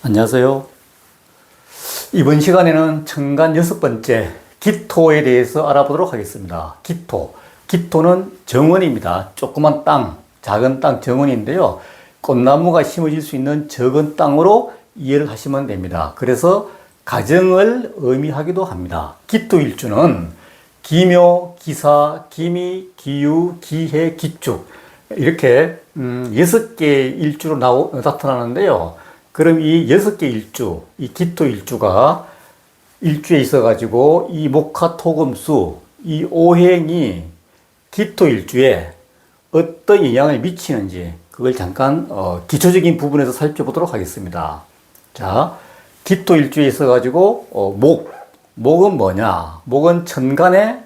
안녕하세요. 이번 시간에는 천간 6번째 기토에 대해서 알아보도록 하겠습니다. 기토는 정원입니다. 조그만 땅, 작은 땅 정원인데요. 꽃나무가 심어질 수 있는 적은 땅으로 이해를 하시면 됩니다. 그래서 가정을 의미하기도 합니다. 기토일주는 기묘, 기사, 기미, 기유, 기해, 기축 이렇게 6개의 일주로 나타나는데요. 그럼 이 6개 일주, 이 기토 일주가 일주에 있어가지고 이 목화토금수, 이 오행이 기토 일주에 어떤 영향을 미치는지 그걸 잠깐 기초적인 부분에서 살펴보도록 하겠습니다. 자, 기토 일주에 있어가지고 목은 뭐냐? 목은 천간에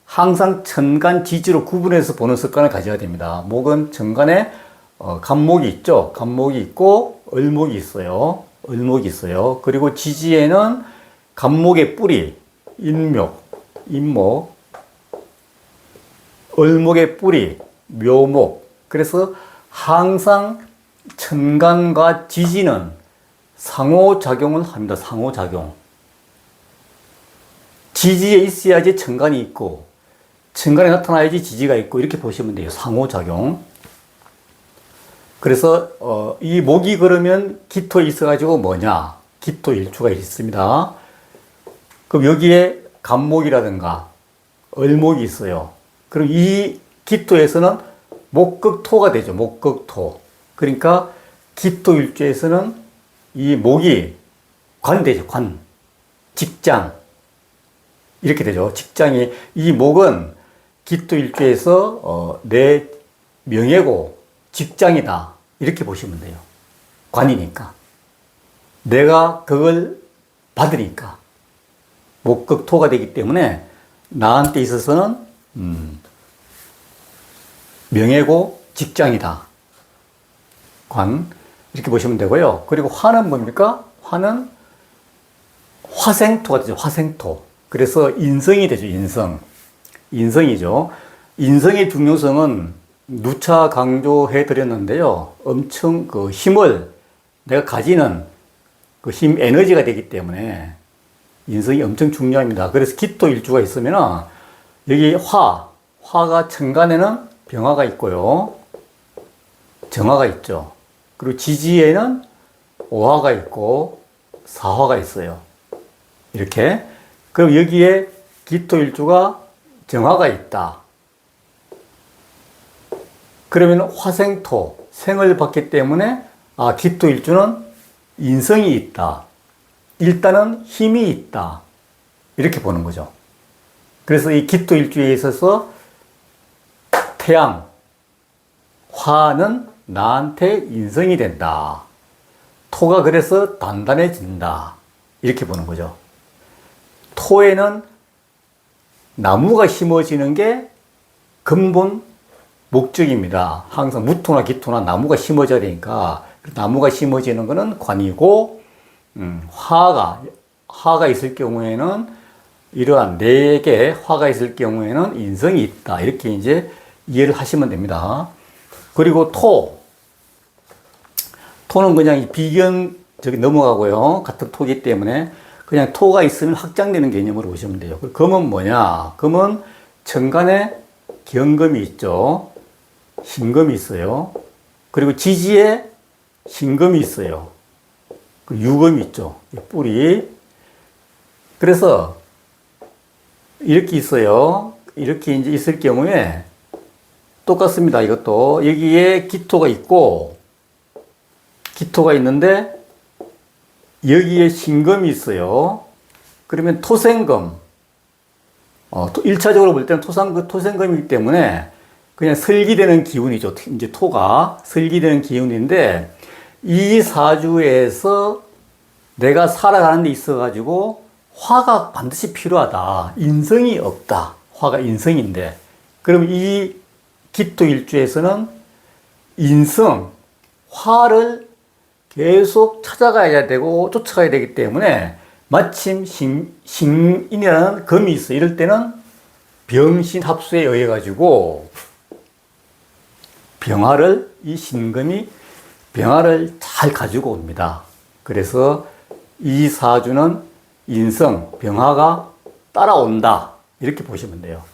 항상 천간 지지로 구분해서 보는 습관을 가져야 됩니다. 목은 천간에 간목이 있죠. 간목이 있고 을목이 있어요. 을목이 있어요. 그리고 지지에는 간목의 뿌리, 인목, 을목의 뿌리, 묘목. 그래서 항상 천간과 지지는 상호작용을 합니다. 상호작용. 지지에 있어야지 천간이 있고 천간에 나타나야지 지지가 있고 이렇게 보시면 돼요. 상호작용. 그래서 이 목이 그러면 기토에 있어가지고 뭐냐? 기토 일주가 있습니다. 그럼 여기에 간목이라든가 을목이 있어요. 그럼 이 기토에서는 목극토가 되죠. 목극토. 그러니까 기토 일주에서는 이 목이 관 되죠. 관. 직장. 이렇게 되죠. 직장이, 이 목은 기토 일주에서 내 명예고 직장이다. 이렇게 보시면 돼요. 관이니까. 내가 그걸 받으니까. 목극토가 되기 때문에 나한테 있어서는 명예고 직장이다. 관. 이렇게 보시면 되고요. 그리고 화는 뭡니까? 화는 화생토가 되죠. 화생토. 그래서 인성이 되죠. 인성이죠. 인성의 중요성은 누차 강조해 드렸는데요. 엄청 그 힘을 내가 가지는 그 힘 에너지가 되기 때문에 인성이 엄청 중요합니다. 그래서 기토 일주가 있으면 여기 화가 천간에는 병화가 있고요. 정화가 있죠. 그리고 지지에는 오화가 있고 사화가 있어요. 이렇게. 그럼 여기에 기토 일주가 정화가 있다. 그러면 화생토, 생을 받기 때문에 기토 일주는 인성이 있다. 일단은 힘이 있다. 이렇게 보는 거죠. 그래서 이 기토 일주에 있어서 태양, 화는 나한테 인성이 된다. 토가 그래서 단단해진다. 이렇게 보는 거죠. 토에는 나무가 심어지는 게 근본 목적입니다. 항상 무토나 기토나 나무가 심어져야 되니까 나무가 심어지는 것은 관이고 화가 있을 경우에는 이러한 4개 화가 있을 경우에는 인성이 있다. 이렇게 이제 이해를 하시면 됩니다. 그리고 토는 그냥 비견 넘어가고요. 같은 토기 때문에 그냥 토가 있으면 확장되는 개념으로 보시면 돼요. 금은 뭐냐? 금은 천간에 경금이 있죠. 신금이 있어요. 그리고 지지에 신금이 있어요. 유금이 있죠. 뿌리. 그래서 이렇게 있어요. 이렇게 이제 있을 경우에 똑같습니다. 이것도 여기에 기토가 있고 기토가 있는데 여기에 신금이 있어요. 그러면 토생금. 1차적으로 볼 때는 토생금이기 때문에 그냥 설기되는 기운이죠. 이제 토가 설기되는 기운인데 이 사주에서 내가 살아가는 데 있어가지고 화가 반드시 필요하다. 인성이 없다. 화가 인성인데. 그럼 이 기토 일주에서는 화를 계속 찾아가야 되고 쫓아가야 되기 때문에 마침 신인이라는 금이 있어. 이럴 때는 병신합수에 의해 가지고 이 신금이 병화를 잘 가지고 옵니다. 그래서 이 사주는 인성, 병화가 따라온다. 이렇게 보시면 돼요.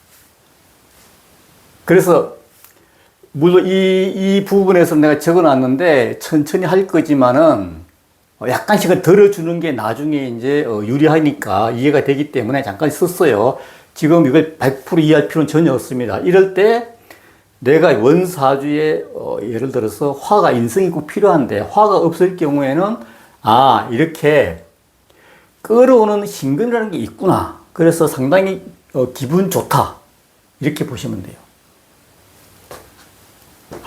그래서 물론 이 부분에서 내가 적어놨는데 천천히 할 거지만은 약간씩은 덜어주는 게 나중에 이제 유리하니까 이해가 되기 때문에 잠깐 썼어요. 지금 이걸 100% 이해할 필요는 전혀 없습니다. 이럴 때 내가 원사주에 예를 들어서 화가 인성이 꼭 필요한데 화가 없을 경우에는 아 이렇게 끌어오는 신금이라는 게 있구나. 그래서 상당히 기분 좋다. 이렇게 보시면 돼요.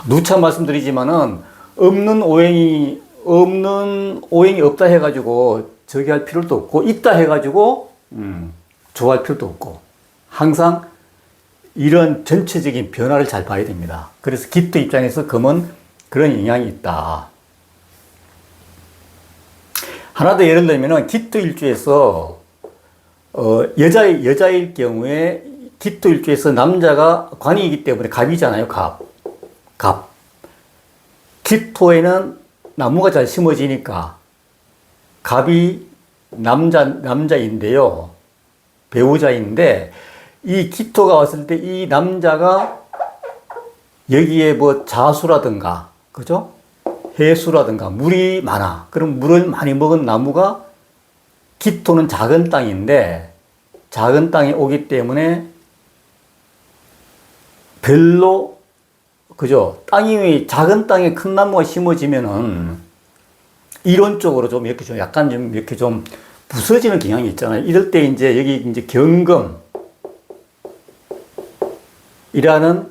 누차 말씀드리지만은 없는 오행이 없다 해가지고 저기 할 필요도 없고 있다 해가지고 좋아할 필요도 없고 항상 이런 전체적인 변화를 잘 봐야 됩니다. 그래서 기토 입장에서 금은 그런 영향이 있다. 하나 더 예를 들면은 기토 일주에서 여자일 경우에 기토 일주에서 남자가 관이기 때문에 갑이잖아요. 갑. 기토에는 나무가 잘 심어지니까 갑이 남자인데요. 배우자인데 이 기토가 왔을 때 이 남자가 여기에 뭐 자수라든가 그죠? 해수라든가 물이 많아. 그럼 물을 많이 먹은 나무가 기토는 작은 땅인데 작은 땅에 오기 때문에 별로 그죠? 땅이 작은 땅에 큰 나무가 심어지면은 이론적으로 좀 이렇게 좀 약간 좀 이렇게 좀 부서지는 경향이 있잖아요. 이럴 때 이제 여기 이제 경금이라는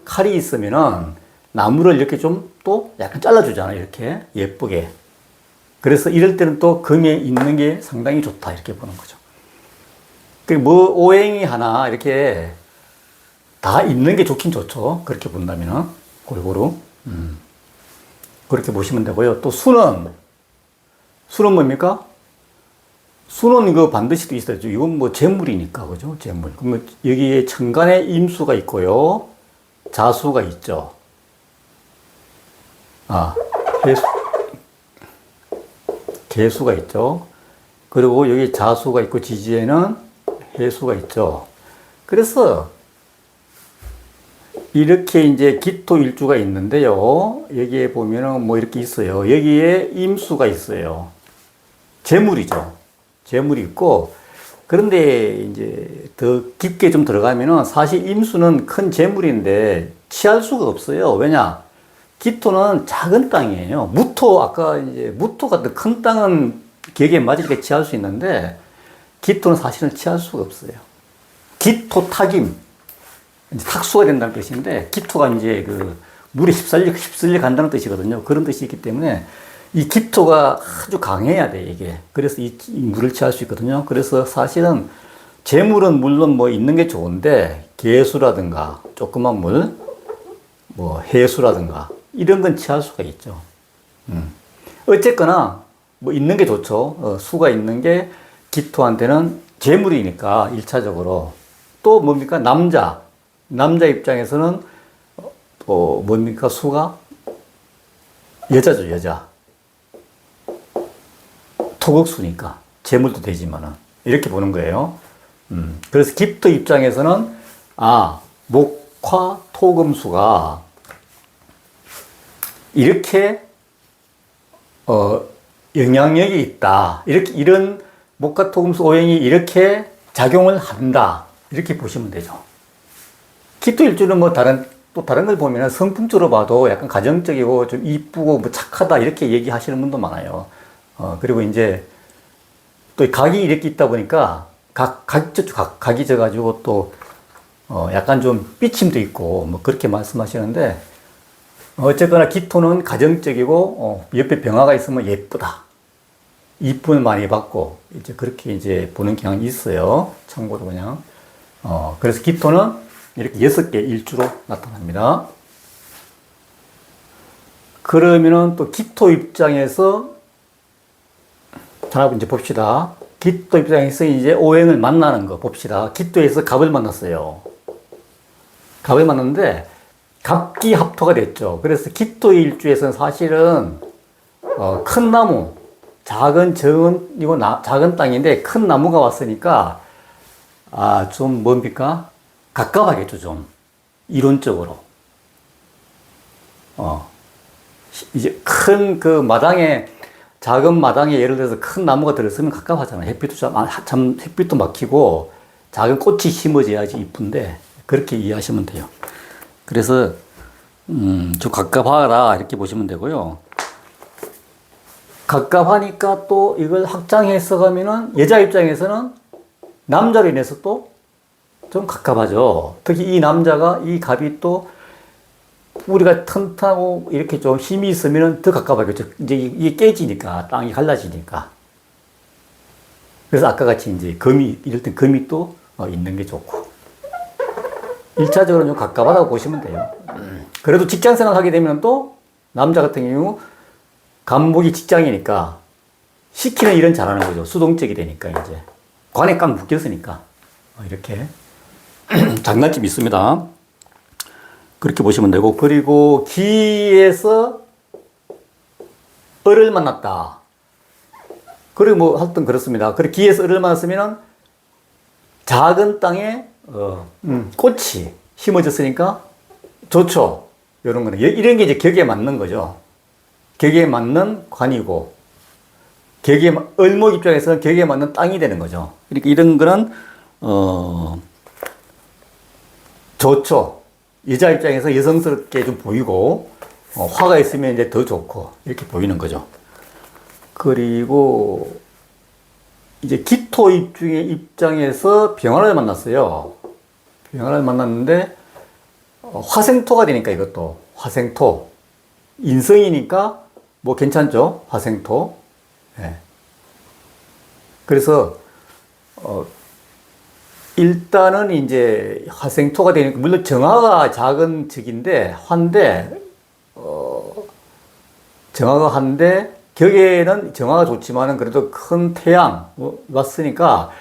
칼이 있으면은 나무를 이렇게 좀 또 약간 잘라주잖아요. 이렇게 예쁘게. 그래서 이럴 때는 또 금에 있는 게 상당히 좋다. 이렇게 보는 거죠. 뭐 오행이 하나 이렇게 다 있는 게 좋긴 좋죠. 그렇게 본다면은 골고루. 그렇게 보시면 되고요. 또 수는 뭡니까? 수는 그 반드시 또 있어야죠. 이건 뭐 재물이니까, 그죠? 재물. 그러면 여기에 천간에 임수가 있고요. 자수가 있죠. 개수가 있죠. 그리고 여기 자수가 있고 지지에는 해수가 있죠. 그래서 이렇게 이제 기토 일주가 있는데요. 여기에 보면은 뭐 이렇게 있어요. 여기에 임수가 있어요. 재물이죠. 재물이 있고, 그런데 이제 더 깊게 좀 들어가면은 사실 임수는 큰 재물인데 취할 수가 없어요. 왜냐? 기토는 작은 땅이에요. 아까 이제 무토 같은 큰 땅은 계기에 맞으니까 취할 수 있는데 기토는 사실은 취할 수가 없어요. 기토 타김. 이제 탁수가 된다는 뜻인데 기토가 이제 그 물에 휩쓸려 간다는 뜻이거든요. 그런 뜻이 있기 때문에 이 기토가 아주 강해야 돼, 이게. 그래서 이 물을 취할 수 있거든요. 그래서 사실은 재물은 물론 뭐 있는 게 좋은데 개수라든가 조그만 물, 뭐 해수라든가 이런 건 취할 수가 있죠. 어쨌거나 뭐 있는 게 좋죠. 수가 있는 게 기토한테는 재물이니까 1차적으로. 또 뭡니까? 남자 입장에서는 뭡니까? 수가 여자죠, 여자. 토극수니까 재물도 되지만은 이렇게 보는 거예요. 그래서 기토 입장에서는 목화 토금수가 이렇게 영향력이 있다. 이런 목화 토금수 오행이 이렇게 작용을 한다. 이렇게 보시면 되죠. 기토 일주는 뭐 다른 걸 보면 성품적으로 봐도 약간 가정적이고 좀 이쁘고 뭐 착하다 이렇게 얘기하시는 분도 많아요. 그리고 이제 또 각이 이렇게 있다 보니까 각이 져가지고 또 약간 좀 삐침도 있고 뭐 그렇게 말씀하시는데 어쨌거나 기토는 가정적이고 옆에 병화가 있으면 예쁘다. 이쁨을 많이 받고 이제 그렇게 이제 보는 경향이 있어요. 참고로 그냥. 그래서 기토는 이렇게 6개 일주로 나타납니다. 그러면은 또 기토 입장에서 자, 이제 봅시다. 기토 입장에서 이제 오행을 만나는 거 봅시다. 기토에서 갑을 만났어요. 갑을 만났는데 갑기 합토가 됐죠. 그래서 기토 일주에서는 사실은 큰 나무, 작은 정은, 이거 작은 땅인데 큰 나무가 왔으니까, 좀 뭡니까? 가깝하겠죠, 좀. 이론적으로. 이제 큰 그 마당에, 작은 마당에 예를 들어서 큰 나무가 들었으면 가깝하잖아요. 햇빛도 막히고, 작은 꽃이 심어져야지 이쁜데, 그렇게 이해하시면 돼요. 그래서, 좀 가깝하라, 이렇게 보시면 되고요. 가깝하니까 또 이걸 확장해서 가면은, 여자 입장에서는 남자로 인해서 또 좀 가깝하죠. 특히 이 남자가, 이 갑이 또 우리가 튼튼하고 이렇게 좀 힘이 있으면 더 가까워하겠죠. 이제 이게 깨지니까, 땅이 갈라지니까. 그래서 아까 같이 이제 이럴 땐 금이 또 있는 게 좋고. 1차적으로 좀 가깝하다고 보시면 돼요. 그래도 직장 생활 하게 되면 또 남자 같은 경우 간목이 직장이니까 시키는 일은 잘하는 거죠. 수동적이 되니까 이제. 관에 꽉 묶였으니까. 이렇게. 장단점이 있습니다. 그렇게 보시면 되고, 그리고 기에서 을을 만났다. 그리고 뭐 하여튼 그렇습니다. 그리고 기에서 을을 만났으면 작은 땅에 꽃이 심어졌으니까 좋죠. 이런 거는. 이런 게 이제 격에 맞는 거죠. 격에 맞는 관이고, 을목 입장에서는 격에 맞는 땅이 되는 거죠. 그러니까 이런 거는, 좋죠. 여자 입장에서 여성스럽게 좀 보이고, 화가 있으면 이제 더 좋고, 이렇게 보이는 거죠. 그리고, 이제 기토 입장에서 병화를 만났어요. 병화를 만났는데, 화생토가 되니까 이것도, 화생토. 인성이니까, 뭐 괜찮죠? 화생토. 네. 그래서, 일단은 이제 화생토가 되니까, 물론 정화가 작은 적인데, 정화가 한데, 격에는 정화가 좋지만은 그래도 큰 태양 왔으니까,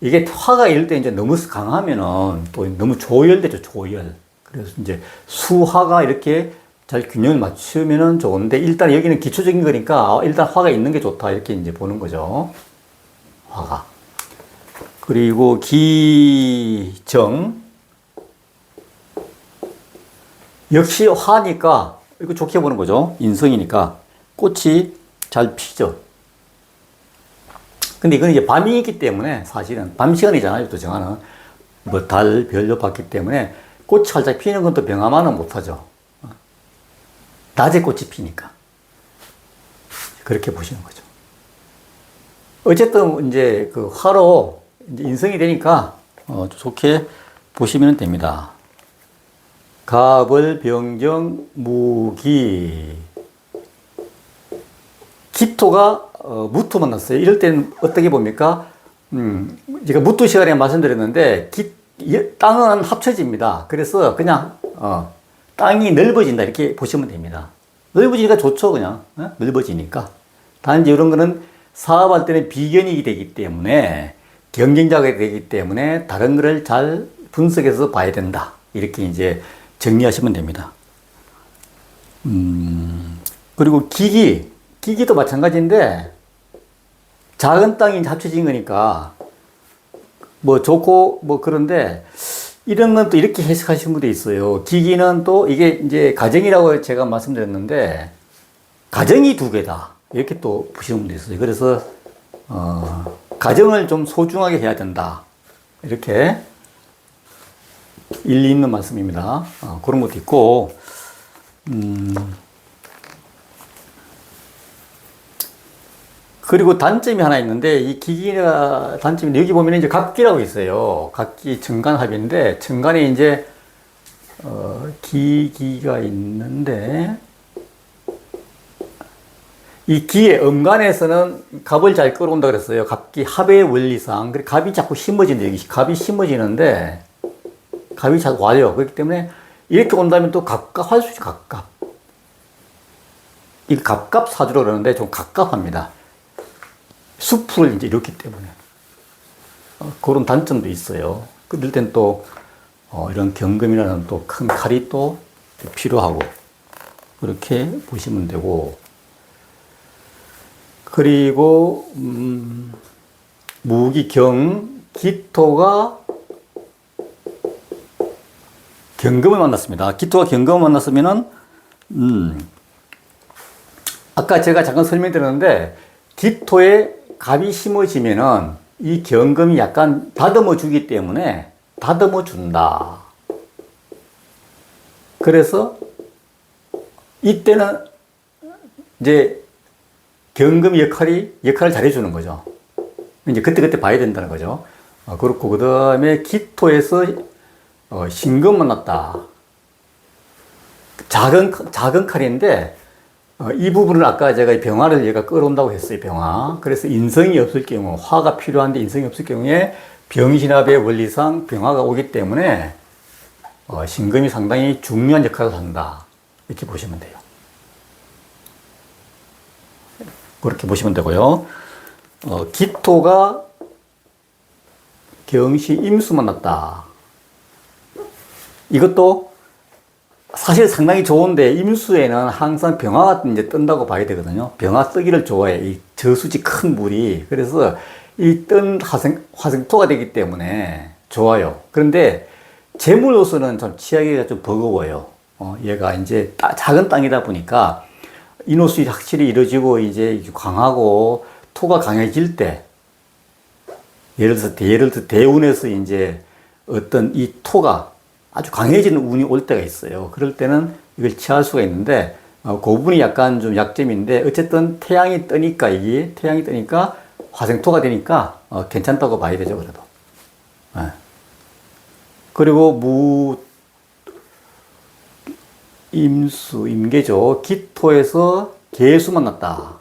이게 화가 이럴 때 이제 너무 강하면은 또 너무 조열되죠, 조열. 그래서 이제 수화가 이렇게 잘 균형을 맞추면은 좋은데, 일단 여기는 기초적인 거니까, 일단 화가 있는 게 좋다, 이렇게 이제 보는 거죠. 화가. 그리고 기정. 역시 화니까, 이거 좋게 보는 거죠. 인성이니까. 꽃이 잘 피죠. 근데 이건 이제 밤이 있기 때문에, 사실은. 밤 시간이잖아요, 또 정화는. 뭐 달, 별로 봤기 때문에, 꽃이 활짝 피는 건 또 병화만은 못하죠. 낮에 꽃이 피니까. 그렇게 보시는 거죠. 어쨌든, 이제 그 화로, 이제 인성이 되니까 좋게 보시면 됩니다. 갑을 병정 무기. 기토가 무토 만났어요. 이럴 때는 어떻게 봅니까? 제가 무토 시간에 말씀드렸는데 땅은 합쳐집니다. 그래서 그냥 땅이 넓어진다 이렇게 보시면 됩니다. 넓어지니까 좋죠, 그냥. 넓어지니까. 단지 이런 거는 사업할 때는 비견이 되기 때문에, 경쟁자가 되기 때문에 다른 거를 잘 분석해서 봐야 된다. 이렇게 이제 정리하시면 됩니다. 그리고 기기도 마찬가지인데, 작은 땅이 합쳐진 거니까, 뭐 좋고, 뭐 그런데, 이런 건 또 이렇게 해석하시는 분도 있어요. 기기는 또 이게 이제 가정이라고 제가 말씀드렸는데, 가정이 두 개다. 이렇게 또 보시는 분도 있어요. 그래서, 가정을 좀 소중하게 해야 된다. 이렇게 일리 있는 말씀입니다. 그런 것도 있고, 그리고 단점이 하나 있는데, 이 기기가 단점인데, 여기 보면 이제 갑기라고 있어요. 갑기 정관합인데, 정관에 이제, 기기가 있는데, 이 기의 음간에서는 갑을 잘 끌어온다 그랬어요. 갑기 합의 원리상. 그래, 갑이 자꾸 심어진다. 여기 갑이 심어지는데, 갑이 자꾸 와요. 그렇기 때문에, 이렇게 온다면 또 갑갑할 수 있죠. 갑갑. 이 갑갑 사주로 그러는데 좀 갑갑합니다. 숲을 이제 이렇기 때문에. 그런 단점도 있어요. 그럴 땐 또, 이런 경금이라는 또 큰 칼이 또 필요하고, 그렇게 보시면 되고, 그리고 무기경, 기토가 경금을 만났습니다. 기토가 경금을 만났으면은 아까 제가 잠깐 설명드렸는데 기토에 갑이 심어지면은 이 경금이 약간 다듬어 주기 때문에 다듬어 준다. 그래서 이때는 이제 경금의 역할을 잘해주는 거죠. 이제 그때 봐야 된다는 거죠. 그렇고, 그 다음에 기토에서 신금 만났다. 작은 칼인데, 이 부분을 아까 제가 병화를 얘가 끌어온다고 했어요, 병화. 그래서 인성이 없을 경우, 화가 필요한데 인성이 없을 경우에 병신합의 원리상 병화가 오기 때문에 신금이 상당히 중요한 역할을 한다. 이렇게 보시면 돼요. 그렇게 보시면 되고요. 기토가 경시 임수 만났다. 이것도 사실 상당히 좋은데 임수에는 항상 병화가 이제 뜬다고 봐야 되거든요. 병화 뜨기를 좋아해. 이 저수지 큰 물이. 그래서 이 뜬 화생토가 되기 때문에 좋아요. 그런데 재물로서는 좀 취하기가 좀 버거워요. 얘가 이제 작은 땅이다 보니까 인호수이 확실히 이루어지고 이제 강하고 토가 강해질 때 예를 들어서 대운에서 이제 어떤 이 토가 아주 강해지는 운이 올 때가 있어요. 그럴 때는 이걸 취할 수가 있는데 그 부분이 약간 좀 약점인데 어쨌든 태양이 뜨니까 화생토가 되니까 괜찮다고 봐야 되죠. 그래도. 그리고 임계죠. 기토에서 계수 만났다.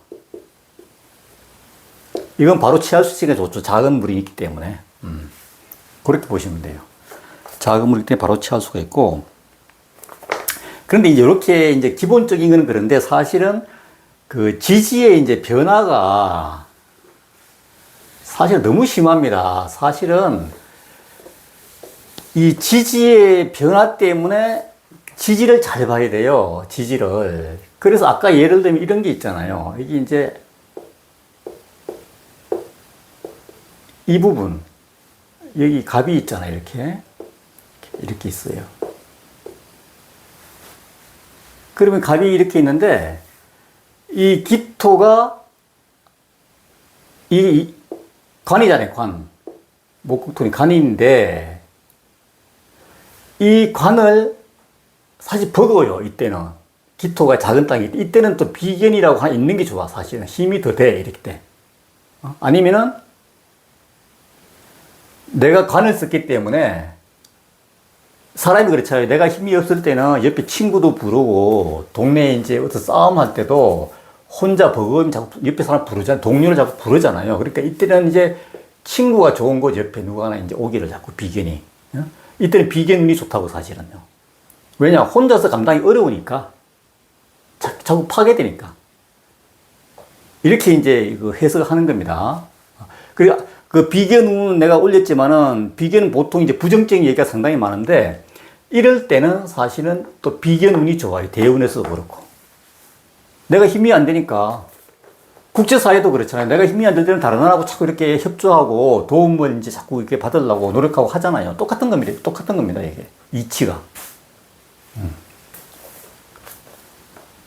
이건 바로 취할 수 있으니까 좋죠. 작은 물이 있기 때문에. 그렇게 보시면 돼요. 작은 물이기 때문에 바로 취할 수가 있고. 그런데 이렇게 이제 기본적인 건 그런데 사실은 그 지지의 이제 변화가 사실 너무 심합니다. 사실은 이 지지의 변화 때문에 지지를 잘 봐야 돼요. 지지를. 그래서 아까 예를 들면 이런 게 있잖아요. 이게 이제 이 부분. 여기 갑이 있잖아요. 이렇게 있어요. 그러면 갑이 이렇게 있는데 이 기토가 이 관이잖아요. 관. 목국토니 관인데 이 관을 사실 버거워요. 이때는 기토가 작은 땅이 이때는 또 비견이라고 하나 있는 게 좋아. 사실은 힘이 더 돼. 이렇게 돼. 아니면은 내가 관을 썼기 때문에 사람이 그렇잖아요. 내가 힘이 없을 때는 옆에 친구도 부르고 동네에 이제 어떤 싸움할 때도 혼자 버거우면 자꾸 옆에 사람 부르잖아요. 동료를 자꾸 부르잖아요. 그러니까 이때는 이제 친구가 좋은 곳 옆에 누가 하나 이제 오기를 자꾸 비견이. 이때는 비견 운이 좋다고 사실은요. 왜냐? 혼자서 감당이 어려우니까. 자꾸 파괴되니까. 이렇게 이제 이거 해석하는 겁니다. 그리고 그 비견운은 내가 올렸지만은 비견은 보통 이제 부정적인 얘기가 상당히 많은데 이럴 때는 사실은 또 비견운이 좋아요. 대운에서도 그렇고. 내가 힘이 안 되니까 국제사회도 그렇잖아요. 내가 힘이 안 될 때는 다른 나라하고 자꾸 이렇게 협조하고 도움을 이제 자꾸 이렇게 받으려고 노력하고 하잖아요. 똑같은 겁니다. 이게. 이치가.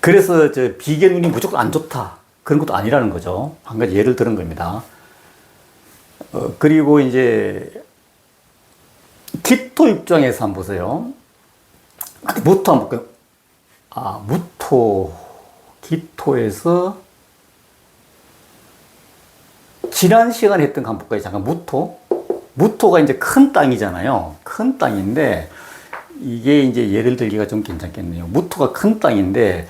그래서 저 비견운이 무조건 안 좋다. 그런 것도 아니라는 거죠. 한 가지 예를 들은 겁니다. 그리고 이제 기토 입장에서 한번 보세요. 무토 한번 볼까요? 기토에서 지난 시간에 했던 거 한번 볼까요? 잠깐 무토가 이제 큰 땅이잖아요. 큰 땅인데 이게 이제 예를 들기가 좀 괜찮겠네요. 무토가 큰 땅인데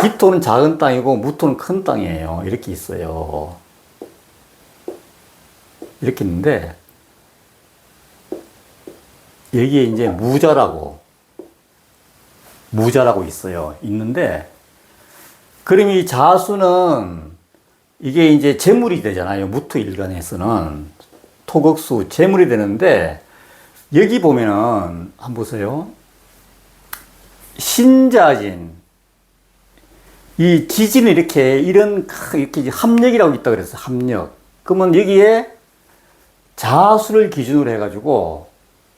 기토는 작은 땅이고 무토는 큰 땅이에요. 이렇게 있어요. 이렇게 있는데 여기에 이제 무자라고 있어요. 있는데 그럼 이 자수는 이게 이제 재물이 되잖아요. 무토 일간에서는 토극수 재물이 되는데 여기 보면은 한번 보세요. 신자진 이 지지는 이렇게 합력이라고 있다 그랬어요. 합력. 그러면 여기에 자수를 기준으로 해가지고,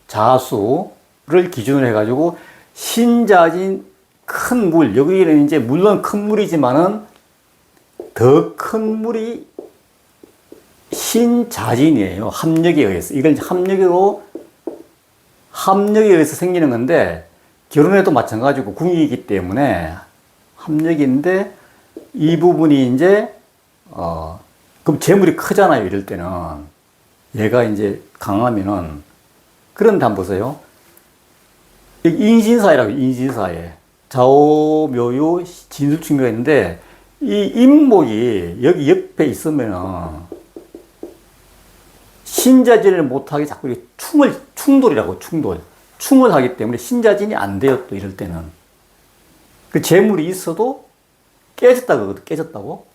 자수를 기준으로 해가지고, 신자진 큰 물, 여기는 이제 물론 큰 물이지만은 더 큰 물이 신자진이에요. 합력에 의해서. 이건 합력에 의해서 생기는 건데, 결혼에도 마찬가지고 궁이기 때문에 합력인데, 이 부분이 이제, 그럼 재물이 크잖아요. 이럴 때는. 얘가 이제 강하면은, 그런데 한번 보세요. 인신사회라고, 인신사회. 좌오묘유 진술충묘가 있는데, 이 임목이 여기 옆에 있으면은, 신자진을 못하게 자꾸 충돌이라고, 충돌. 충을 하기 때문에 신자진이 안 돼요, 또 이럴 때는. 그 재물이 있어도 깨졌다고.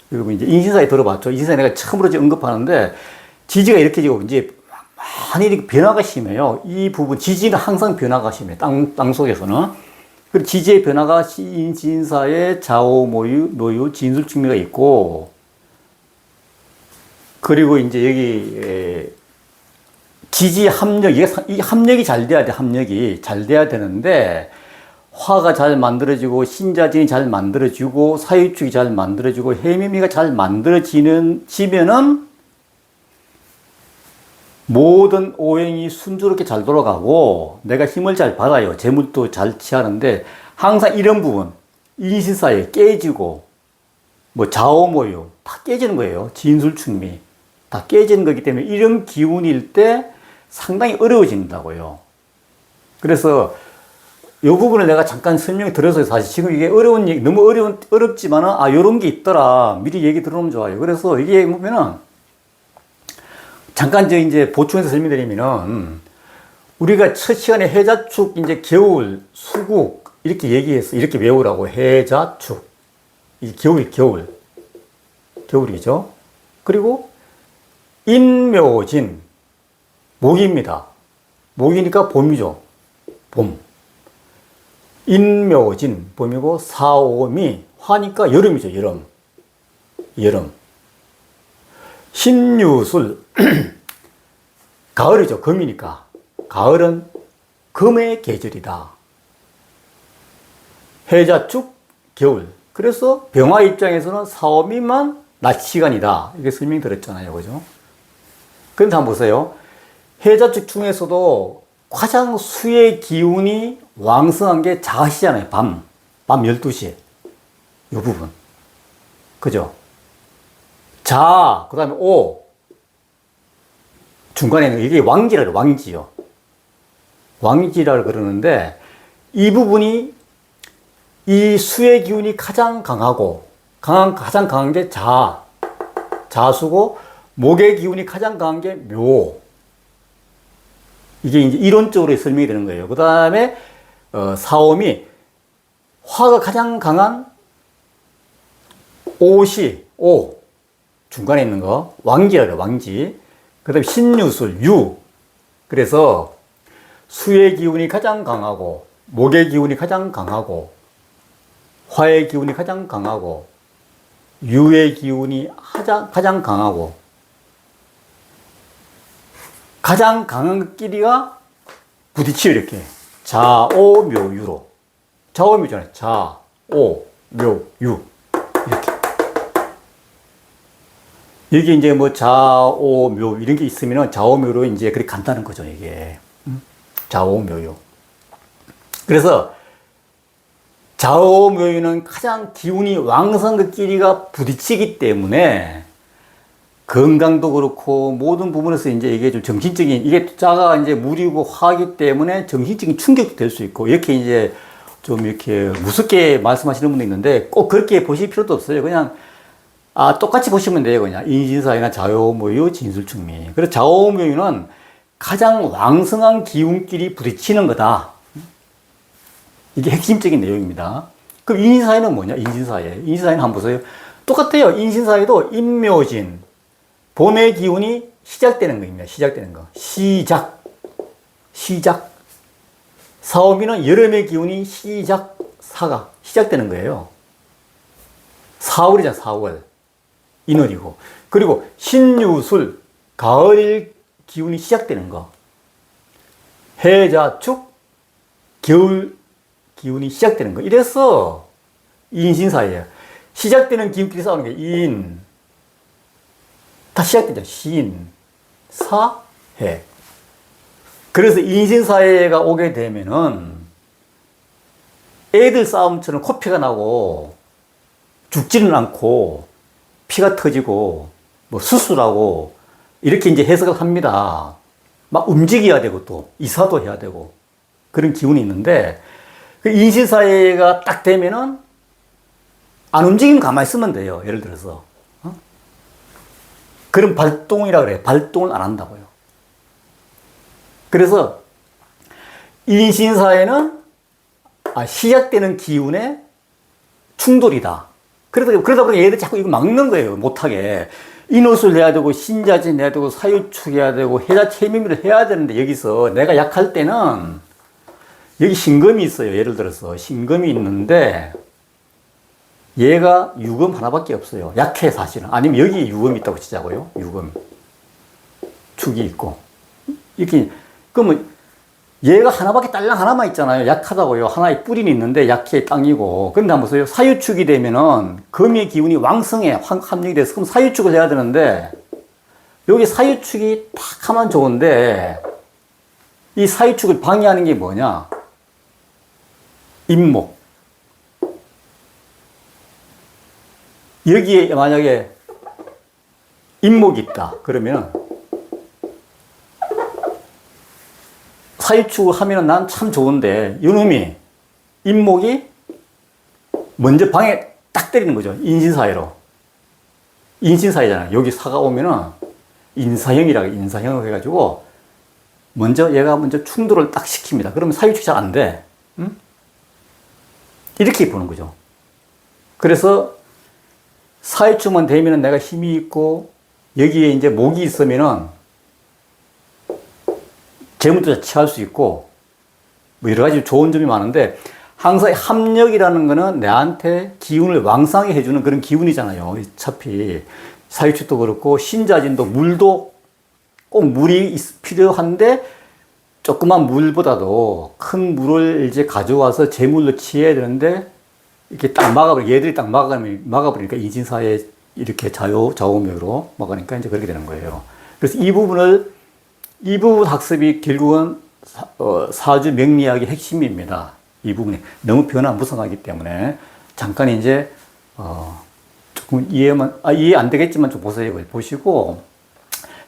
그리고 이제 인신사에 들어봤죠. 인신사에 내가 처음으로 언급하는데, 지지가 이렇게 지고 이제 많이 이렇게 변화가 심해요. 이 부분, 지지는 항상 변화가 심해요. 땅 속에서는. 그리고 지지의 변화가 인신사에 좌오묘유, 진술충묘가 있고, 그리고 이제 여기, 지지 합력, 이 합력이 잘 돼야 돼, 합력이. 잘 돼야 되는데, 화가 잘 만들어지고, 신자진이 잘 만들어지고, 사유축이 잘 만들어지고, 해미미가 잘 만들어지면은, 모든 오행이 순조롭게 잘 돌아가고, 내가 힘을 잘 받아요. 재물도 잘 취하는데, 항상 이런 부분, 인신사에 깨지고, 뭐 좌오모유, 다 깨지는 거예요. 진술충미. 다 깨지는 거기 때문에 이런 기운일 때 상당히 어려워진다고요. 그래서 이 부분을 내가 잠깐 설명을 드려서 사실 지금 이게 어려운 얘기, 너무 어렵지만은, 요런 게 있더라. 미리 얘기 들어오면 좋아요. 그래서 이게 보면은, 잠깐 이제 보충해서 설명드리면은, 우리가 첫 시간에 해자축, 이제 겨울, 수국, 이렇게 얘기해서 이렇게 외우라고. 해자축. 이 겨울이죠. 그리고 인묘진, 목입니다. 목이니까 봄이죠. 봄. 인묘진, 봄이고, 사오미, 화니까 여름이죠. 여름. 신유술, 가을이죠. 금이니까. 가을은 금의 계절이다. 해자축, 겨울. 그래서 병화 입장에서는 사오미만 낮 시간이다. 이게 설명드렸잖아요. 그죠? 그런데 한번 보세요. 해자축 중에서도 가장 수의 기운이 왕성한 게 자시잖아요. 밤 12시에. 이 부분. 그죠? 자, 그 다음에 오. 중간에는 이게 왕지라고, 왕지요. 왕지라고 그러는데, 이 부분이 이 수의 기운이 가장 강하고, 가장 강한 게 자수고, 목의 기운이 가장 강한 게 묘. 이게 이제 이론적으로 설명이 되는 거예요. 그 다음에, 사오미, 화가 가장 강한 오. 중간에 있는 거. 왕지라고, 왕지. 그 다음에 신유술, 유. 그래서 수의 기운이 가장 강하고, 목의 기운이 가장 강하고, 화의 기운이 가장 강하고, 유의 기운이 가장 강하고, 가장 강한 것끼리가 부딪혀요, 이렇게. 좌오묘유로. 좌오묘잖아요. 좌오묘유. 이렇게. 여기 이제 뭐 좌오묘 이런 게 있으면 좌오묘로 이제 그렇게 간다는 거죠, 이게. 좌오묘유. 그래서 좌오묘유는 가장 기운이 왕성한 것끼리가 부딪히기 때문에 건강도 그렇고 모든 부분에서 이제 이게 좀 정신적인, 이게 자가 이제 물이고 화이기 때문에 정신적인 충격도 될 수 있고, 이렇게 이제 좀 이렇게 무섭게 말씀하시는 분도 있는데 꼭 그렇게 보실 필요도 없어요. 그냥 똑같이 보시면 돼요. 그냥 인신사회나 좌오묘유, 진술충미. 그래서 좌오묘유는 가장 왕성한 기운끼리 부딪히는 거다. 이게 핵심적인 내용입니다. 그럼 인신사회는 뭐냐? 인신사회는 한번 보세요. 똑같아요. 인신사회도 인묘진, 봄의 기운이 시작되는 겁니다. 시작되는 거. 시작. 사오미는 여름의 기운이 시작되는 거예요. 4월이잖아, 4월. 인월이고. 그리고 신유술, 가을 기운이 시작되는 거. 해자축, 겨울 기운이 시작되는 거. 이래서 인신사예요. 시작되는 기운끼리 싸우는 게 인. 다 시작되죠. 신, 사, 해. 그래서 인신사회가 오게 되면은 애들 싸움처럼 코피가 나고 죽지는 않고 피가 터지고 뭐 수술하고 이렇게 이제 해석을 합니다. 막 움직여야 되고 또 이사도 해야 되고 그런 기운이 있는데 그 인신사회가 딱 되면은 안 움직이면 가만히 있으면 돼요. 예를 들어서. 그런 발동이라 그래요. 발동을 안 한다고요. 그래서 인신사회는 시작되는 기운의 충돌이다. 그러다 보니까 얘들 자꾸 이거 막는 거예요. 못하게. 인호술 해야 되고, 신자진 해야 되고, 사유축 해야 되고, 해자체미미를 해야 되는데, 여기서 내가 약할 때는, 여기 신금이 있어요. 예를 들어서. 신금이 있는데, 얘가 유금 하나밖에 없어요. 약해, 사실은. 아니면 여기 유금이 있다고 치자고요. 유금. 축이 있고. 이렇게, 그러면 얘가 하나밖에 딸랑 하나만 있잖아요. 약하다고요. 하나의 뿌리는 있는데 약해 땅이고. 그런데 한번 보세요. 사유축이 되면은 금의 기운이 왕성해. 합력이 돼서 그럼 사유축을 해야 되는데 여기 사유축이 딱 하면 좋은데 이 사유축을 방해하는 게 뭐냐? 임목. 여기에 만약에 임목이 있다. 그러면 사유축을 하면 난 참 좋은데 이놈이 임목이 먼저 방에 딱 때리는 거죠. 인신사회로. 인신사회잖아요. 여기 사가 오면은 인사형이라고 인사형을 해가지고 얘가 먼저 충돌을 딱 시킵니다. 그러면 사유축이 잘 안 돼. 응? 이렇게 보는 거죠. 그래서 사유축만 되면은 내가 힘이 있고 여기에 이제 목이 있으면은 재물도 취할 수 있고 뭐 여러 가지 좋은 점이 많은데 항상 합력이라는 거는 내한테 기운을 왕성하게 해주는 그런 기운이잖아요. 어차피 사유축도 그렇고 신자진도 물도 꼭 물이 필요한데 조그만 물보다도 큰 물을 이제 가져와서 재물로 취해야 되는데 이렇게 딱 얘들이 딱 막아버리니까 인신사에 이렇게 좌우명으로 막으니까 이제 그렇게 되는 거예요. 그래서 이 부분 학습이 결국은 사주 명리학의 핵심입니다. 이 부분이 너무 변화무쌍하기 때문에 잠깐 이제 조금 이해 안 되겠지만 좀 보시고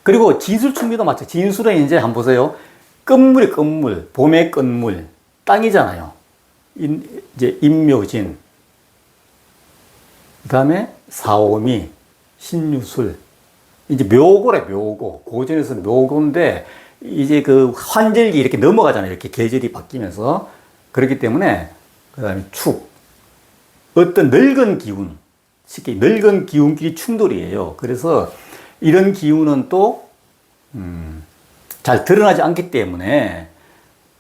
그리고 진술충미도 마찬가지. 진술은 이제 한번 보세요. 끝물이 끝물, 봄의 끝물, 땅이잖아요. 이제 임묘진, 그 다음에 사오미, 신유술, 이제 묘고래, 묘고. 고전에서 묘고인데, 이제 그 환절기 이렇게 넘어가잖아요. 이렇게 계절이 바뀌면서. 그렇기 때문에, 그 다음에 축. 어떤 늙은 기운, 쉽게 늙은 기운끼리 충돌이에요. 그래서 이런 기운은 또, 잘 드러나지 않기 때문에,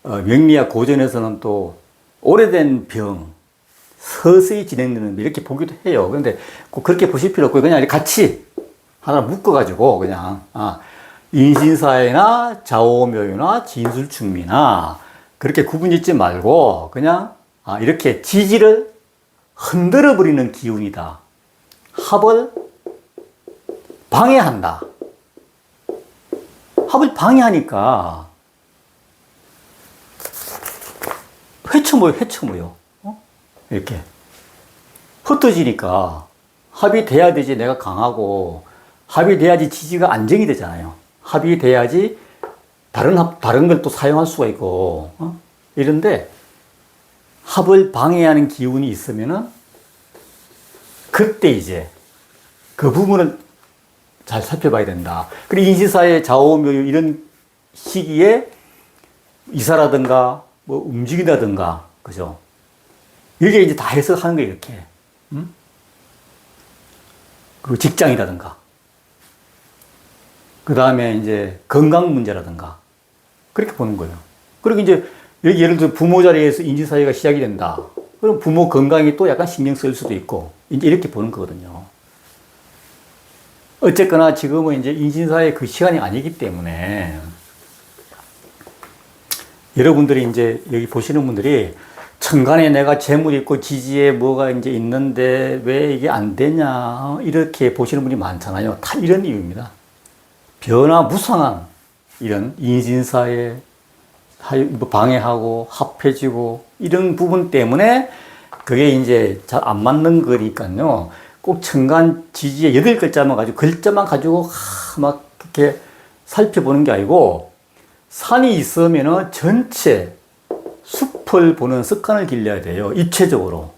명리학 고전에서는 또 오래된 병, 서서히 진행되는 이렇게 보기도 해요. 그런데 꼭 그렇게 보실 필요 없고, 그냥 같이 하나 묶어가지고, 그냥, 인신사회나 좌오묘유나 진술충미나 그렇게 구분 짓지 말고, 그냥, 이렇게 지지를 흔들어 버리는 기운이다. 합을 방해한다. 합을 방해하니까 회쳐모여. 이렇게 흩어지니까 합이 돼야 되지. 내가 강하고 합이 돼야지 지지가 안정이 되잖아요. 합이 돼야지 다른 걸 또 사용할 수가 있고 이런데 합을 방해하는 기운이 있으면은 그때 이제 그 부분을 잘 살펴봐야 된다. 그리고 인신사의 좌우묘유 이런 시기에 이사라든가 뭐 움직이다든가 그죠? 이게 이제 다 해석하는 거예요, 이렇게. 그리고 직장이라든가. 그 다음에 이제 건강 문제라든가. 그렇게 보는 거예요. 그리고 이제 여기 예를 들어 부모 자리에서 인신사회가 시작이 된다. 그럼 부모 건강이 또 약간 신경 쓸 수도 있고, 이제 이렇게 보는 거거든요. 어쨌거나 지금은 이제 인신사의 그 시간이 아니기 때문에, 여러분들이 이제 여기 보시는 분들이 천간에 내가 재물이 있고 지지에 뭐가 이제 있는데 왜 이게 안 되냐, 이렇게 보시는 분이 많잖아요. 다 이런 이유입니다. 변화무쌍한 이런 인신사에 방해하고 합해지고 이런 부분 때문에 그게 이제 잘 안 맞는 거니까요. 꼭 천간 지지에 8글자만 가지고 막 이렇게 살펴보는 게 아니고, 산이 있으면은 전체 숲을 보는 습관을 길러야 돼요. 입체적으로.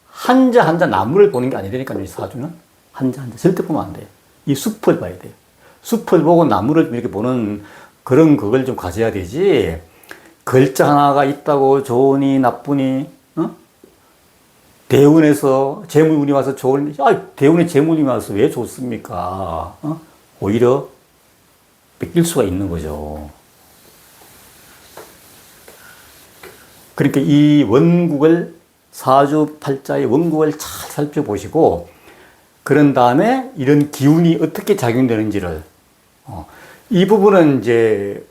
한자 한자 나무를 보는 게 아니라니까요. 이 사주는. 한자 한자 절대 보면 안 돼요. 이 숲을 봐야 돼요. 숲을 보고 나무를 이렇게 보는 그런 그걸 좀 가져야 되지. 글자 하나가 있다고 좋으니 나쁘니, 대운에서 재물운이 와서 좋으니, 대운에 재물운이 와서 왜 좋습니까? 오히려 뺏길 수가 있는 거죠. 그러니까 이 원국을, 사주 팔자의 원국을 잘 살펴보시고, 그런 다음에 이런 기운이 어떻게 작용되는지를, 이 부분은 이제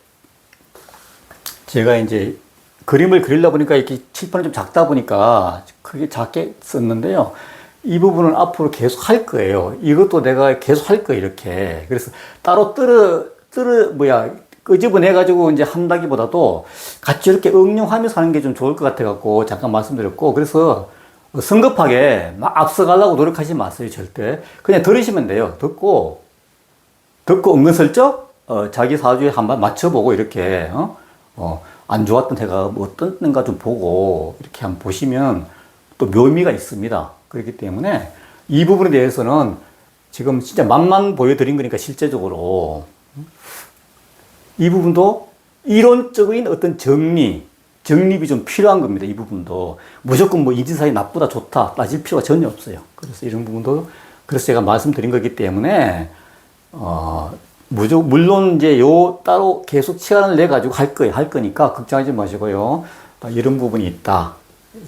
제가 이제 그림을 그리려다 보니까 이렇게 칠판이 좀 작다 보니까 크게 작게 썼는데요. 이 부분은 앞으로 계속 할 거예요. 이것도 내가 계속 할 거예요, 이렇게. 그래서 따로 끄집어내가지고 이제 한다기보다도 같이 이렇게 응용하면서 하는 게 좀 좋을 것 같아갖고 잠깐 말씀드렸고, 그래서 성급하게 막 앞서가려고 노력하지 마세요, 절대. 그냥 들으시면 돼요. 듣고 은근슬쩍, 자기 사주에 한번 맞춰보고 이렇게, 안 좋았던 해가 뭐 어떤 건가 좀 보고 이렇게 한번 보시면 또 묘미가 있습니다. 그렇기 때문에 이 부분에 대해서는 지금 진짜 맛만 보여드린 거니까 실제적으로 이 부분도 이론적인 어떤 정립이 좀 필요한 겁니다. 이 부분도 무조건 뭐 인진사이 나쁘다 좋다 따질 필요가 전혀 없어요. 그래서 이런 부분도 그래서 제가 말씀드린 거기 때문에 물론 이제 따로 계속 시간을 내 가지고 할 거니까 걱정하지 마시고요. 이런 부분이 있다.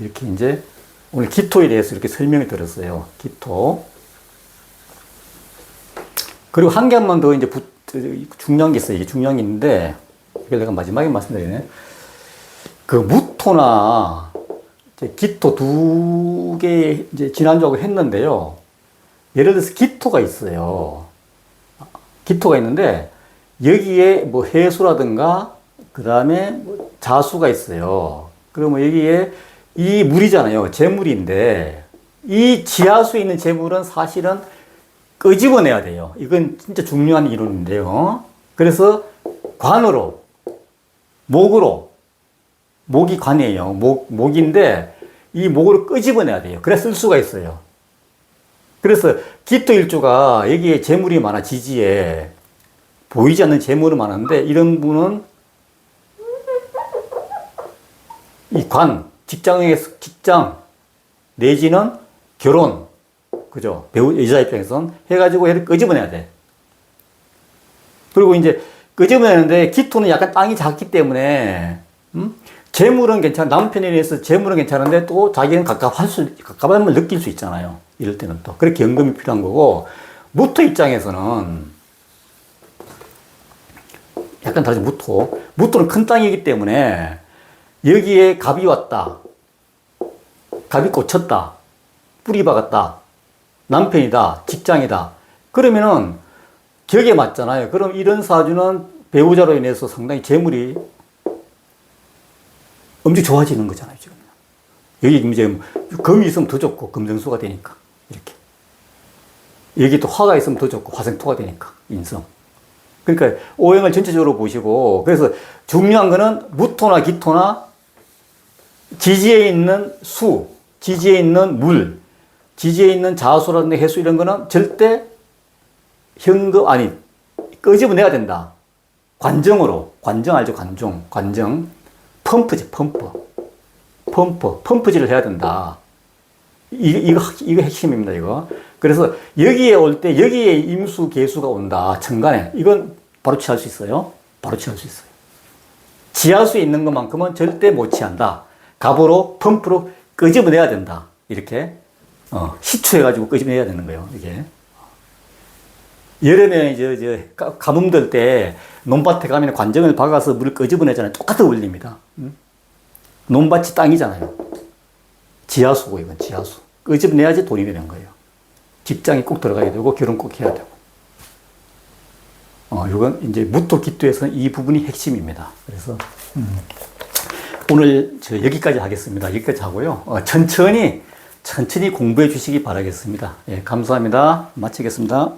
이렇게 이제 오늘 기토에 대해서 이렇게 설명을 드렸어요. 기토. 그리고 한 개만 더 이제 중요한 게 있어요. 이게 중요한 게 있는데, 이걸 내가 마지막에 말씀드리네. 그 무토나 기토 두 개 이제 지난주하고 했는데요. 예를 들어서 기토가 있어요. 기토가 있는데 여기에 뭐 해수라든가 그 다음에 뭐 자수가 있어요. 그러면 여기에 이 물이잖아요. 재물인데 이 지하수에 있는 재물은 사실은 끄집어내야 돼요. 이건 진짜 중요한 이론인데요. 그래서 관으로, 목이 관이에요. 목인데 이 목으로 끄집어내야 돼요. 그래야 쓸 수가 있어요. 그래서 기토일주가 여기에 재물이 많아, 지지에. 보이지 않는 재물이 많은데, 이런 분은 이 직장 내지는 결혼, 그죠? 여자 입장에서는 해가지고 얘를 끄집어내야 돼. 그리고 이제 끄집어내는데 기토는 약간 땅이 작기 때문에, 재물은 남편에 의해서 재물은 괜찮은데 또 자기는 가깝함을 느낄 수 있잖아요. 이럴 때는 또. 그렇게 연금이 필요한 거고, 무토 입장에서는 약간 다르죠, 무토. 무토는 큰 땅이기 때문에 여기에 갑이 왔다. 갑이 꽂혔다. 뿌리 박았다. 남편이다. 직장이다. 그러면은 격에 맞잖아요. 그럼 이런 사주는 배우자로 인해서 상당히 재물이 엄청 좋아지는 거잖아요, 지금. 여기 이제 금이 있으면 더 좋고, 금정수가 되니까. 이렇게. 여기 또 화가 있으면 더 좋고, 화생토가 되니까. 인성. 그러니까 오행을 전체적으로 보시고, 그래서 중요한 거는 무토나 기토나 지지에 있는 수, 지지에 있는 물, 지지에 있는 자수라든지 해수 이런 거는 절대 끄집어내야 된다. 관정 알죠? 관정. 펌프질을 해야 된다. 이거 핵심입니다, 이거. 그래서 여기에 올 때, 여기에 임수, 개수가 온다. 천간에. 이건 바로 취할 수 있어요. 지하수에 있는 것만큼은 절대 못 취한다. 갑으로, 펌프로 끄집어내야 된다. 이렇게 시추해가지고 끄집어내야 되는 거예요. 이게 여름에 가뭄 들 때 논밭에 가면 관정을 박아서 물을 끄집어내잖아요. 똑같은 원리입니다. 논밭이 땅이잖아요. 지하수고 이건 지하수. 끄집어내야지 돈이 되는 거예요. 직장이 꼭 들어가야 되고 결혼 꼭 해야 되고. 이건 이제 무토 기토에서는 이 부분이 핵심입니다. 그래서 오늘 여기까지 하겠습니다. 여기까지 하고요. 천천히 공부해 주시기 바라겠습니다. 예, 감사합니다. 마치겠습니다.